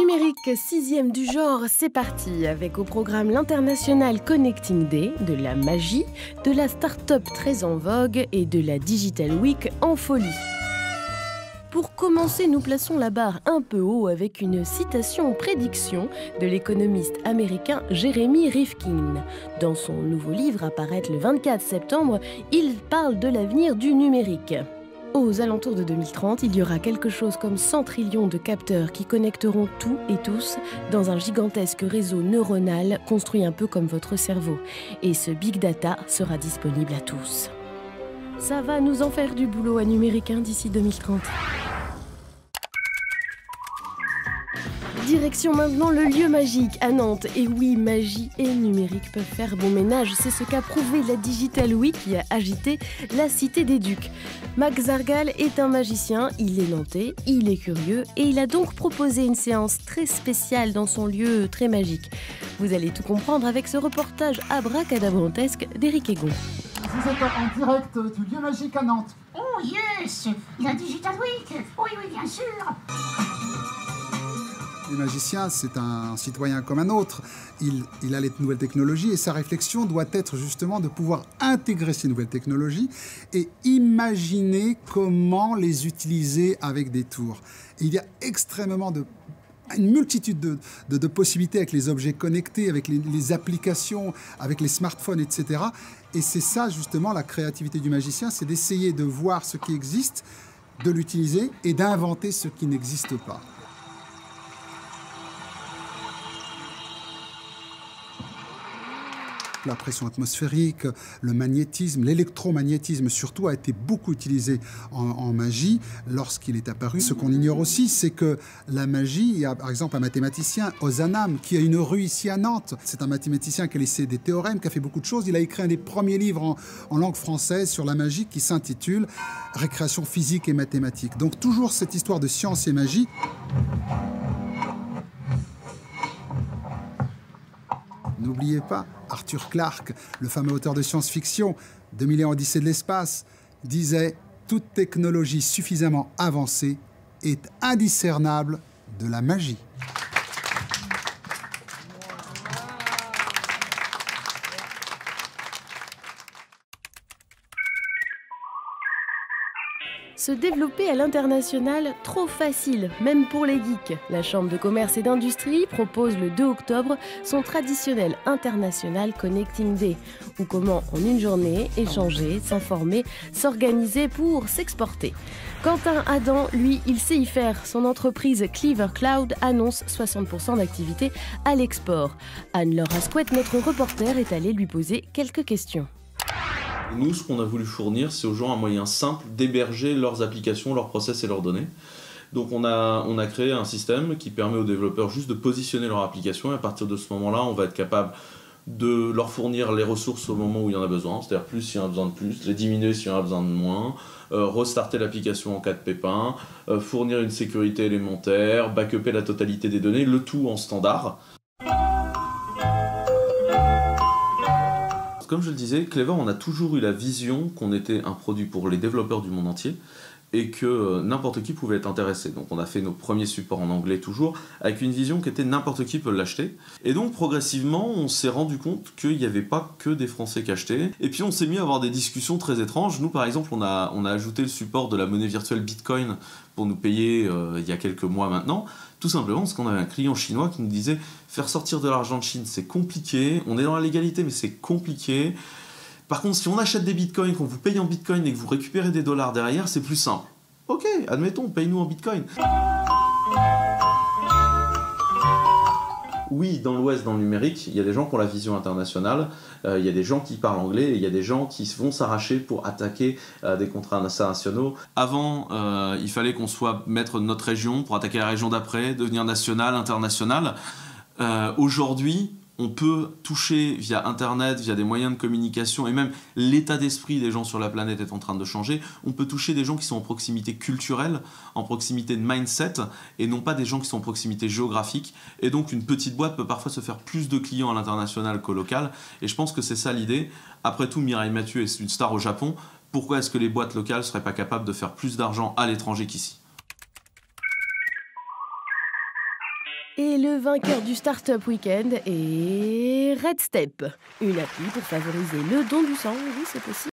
Numérique, 6e du genre, c'est parti avec au programme l'international Connecting Day, de la magie, de la start-up très en vogue et de la Digital Week en folie. Pour commencer, nous plaçons la barre un peu haut avec une citation prédiction de l'économiste américain Jeremy Rifkin. Dans son nouveau livre à paraître le 24 septembre, il parle de l'avenir du numérique. Aux alentours de 2030, il y aura quelque chose comme 100 trillions de capteurs qui connecteront tout et tous dans un gigantesque réseau neuronal construit un peu comme votre cerveau. Et ce big data sera disponible à tous. Ça va nous en faire du boulot à Numérique d'ici 2030. Direction maintenant le lieu magique à Nantes. Et oui, magie et numérique peuvent faire bon ménage. C'est ce qu'a prouvé la Digital Week qui a agité la Cité des Ducs. Max Zargal est un magicien, il est nantais, il est curieux et il a donc proposé une séance très spéciale dans son lieu très magique. Vous allez tout comprendre avec ce reportage abracadabrantesque d'Éric Egon. Vous êtes en direct du lieu magique à Nantes. Oh yes, la Digital Week. Oui, bien sûr. Le magicien, c'est un citoyen comme un autre. Il a les nouvelles technologies et sa réflexion doit être justement de pouvoir intégrer ces nouvelles technologies et imaginer comment les utiliser avec des tours. Et il y a extrêmement une multitude de possibilités avec les objets connectés, avec les applications, avec les smartphones, etc. Et c'est ça justement la créativité du magicien, c'est d'essayer de voir ce qui existe, de l'utiliser et d'inventer ce qui n'existe pas. La pression atmosphérique, le magnétisme, l'électromagnétisme surtout a été beaucoup utilisé en magie lorsqu'il est apparu. Ce qu'on ignore aussi, c'est que la magie, il y a par exemple un mathématicien, Ozanam, qui a une rue ici à Nantes. C'est un mathématicien qui a laissé des théorèmes, qui a fait beaucoup de choses. Il a écrit un des premiers livres en langue française sur la magie qui s'intitule « Récréation physique et mathématique ». Donc toujours cette histoire de science et magie. N'oubliez pas, Arthur Clarke, le fameux auteur de science-fiction, 2001 Odyssée de l'espace, disait « Toute technologie suffisamment avancée est indiscernable de la magie ». Se développer à l'international, trop facile, même pour les geeks. La Chambre de commerce et d'industrie propose le 2 octobre son traditionnel international Connecting Day, ou comment en une journée échanger, s'informer, s'organiser pour s'exporter. Quentin Adam, lui, il sait y faire. Son entreprise Clever Cloud annonce 60% d'activité à l'export. Anne-Laure Asquette, notre reporter, est allée lui poser quelques questions. Nous, ce qu'on a voulu fournir, c'est aux gens un moyen simple d'héberger leurs applications, leurs process et leurs données. Donc on a créé un système qui permet aux développeurs juste de positionner leur application et à partir de ce moment-là, on va être capable de leur fournir les ressources au moment où il y en a besoin, c'est-à-dire plus s'il y en a besoin de plus, les diminuer s'il y en a besoin de moins, restarter l'application en cas de pépin, fournir une sécurité élémentaire, backuper la totalité des données, le tout en standard. Comme je le disais, Clever, on a toujours eu la vision qu'on était un produit pour les développeurs du monde entier et que n'importe qui pouvait être intéressé. Donc on a fait nos premiers supports en anglais toujours, avec une vision qui était n'importe qui peut l'acheter. Et donc progressivement, on s'est rendu compte qu'il n'y avait pas que des Français qui achetaient. Et puis on s'est mis à avoir des discussions très étranges. Nous par exemple, on a ajouté le support de la monnaie virtuelle Bitcoin pour nous payer il y a quelques mois maintenant. Tout simplement parce qu'on avait un client chinois qui nous disait « Faire sortir de l'argent de Chine, c'est compliqué. On est dans la légalité, mais c'est compliqué. Par contre, si on achète des bitcoins, qu'on vous paye en bitcoin et que vous récupérez des dollars derrière, c'est plus simple. Ok, admettons, paye-nous en bitcoin. » Oui, dans l'Ouest, dans le numérique, il y a des gens qui ont la vision internationale, il y a des gens qui parlent anglais et il y a des gens qui vont s'arracher pour attaquer des contrats internationaux. Avant, il fallait qu'on soit maître de notre région pour attaquer la région d'après, devenir national, international. Aujourd'hui, on peut toucher via Internet, via des moyens de communication, et même l'état d'esprit des gens sur la planète est en train de changer. On peut toucher des gens qui sont en proximité culturelle, en proximité de mindset, et non pas des gens qui sont en proximité géographique. Et donc une petite boîte peut parfois se faire plus de clients à l'international qu'au local, et je pense que c'est ça l'idée. Après tout, Mireille Mathieu est une star au Japon. Pourquoi est-ce que les boîtes locales ne seraient pas capables de faire plus d'argent à l'étranger qu'ici ? Et le vainqueur du Startup Weekend est RedStep, une appli pour favoriser le don du sang, oui c'est possible.